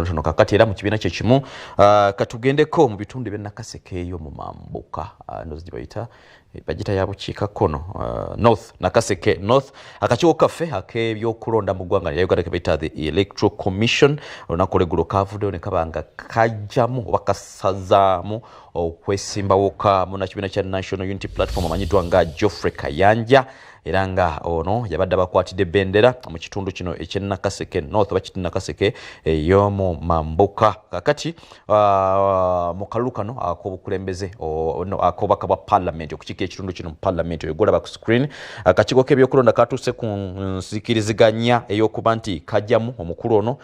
Ntono kakati era mu kibiina kye kimu katugendeko mu bitundu by'Nakaseke eyo mu Mambuka ndozi gibayita bagita ya bukiika kono North Nakaseke North akakiiko kaffe ak'ebyokulonda mu ggwanga lya Uganda kebayita the Electoral Commission olunaku olw'eggulo kavuddeyo ne kabanga kajjamu oba kasazaamu okwesimbawo ka munnakibiina kya National Unity Platform amanyiddwa nga Geoffrey Kayanja era nga ono yabadde abakwatidde bendera mu kitundu kino ekye Nakaseke North oba kiti Nakaseke y'omu Mambuka kakati mu kalulu kano ak'obukulembeze ak'obubaka bwa Parliament okukiika ekitundu kino mu Parliament ogolaba ku screen akakiiko k'ebyokulonda katuuse ku nzikiriziganya ey'okuba nti kajjamu omukulu ono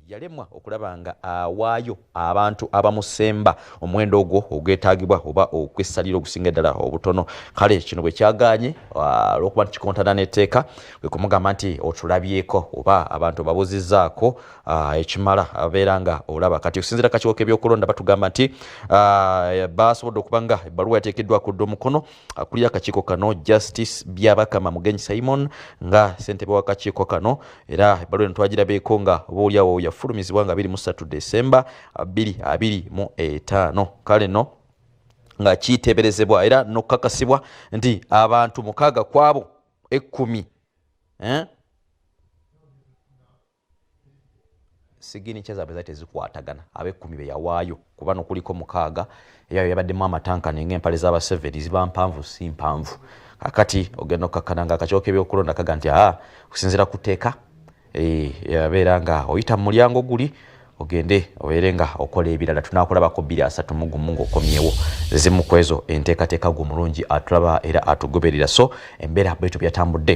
yalemwa okulaba nga awaayo abantu abamusemba omuwendo ogwo ogwetaagibwa oba okwessalira okusinga ddala obutono kale kino bwe kyagaanye olw'okuba nti kikontana n'etteeka kwe kumugamba nti otulabyeko oba abantu babuzizzaako ekimala abeera nga olaba kati okusinziira akakiiko k'ebyokulonda batugamba nti basobodde okuba nga ebbaluwa yateekeddwako dda omukono akulira akakiiko kano Justice Byabakama Mugenyi Simon nga ssentebe w'akakiiko kano era ebbaluwa eno twagirabeeko nga obaolyawo yafulumizibwa nga 23 December 2025 kale no nga kiteeberezebwa era n'okukakasibwa nti abantu 6 kwabo 10 sigini kyazabwe zate zikwatagana abe-10 be yawaayo kuba nokuliko 6 eyayo yabaddemu amatanka ng'empale z'aba7 ziba mpanvu si mpanvu kakati ogenda okkakkana nga akakiiko k'ebyokulonda kaga nti okusinziira ku tteeka yabeera nga oyita mu mulyango guli ogende obeere nga okola ebirala tunaakulabako 2-3 mu gumu ng'okomyewo zimu ku ezo enteekateeka gwe mulungi atulaba era atugoberera so embeera bwetyo byatambudde.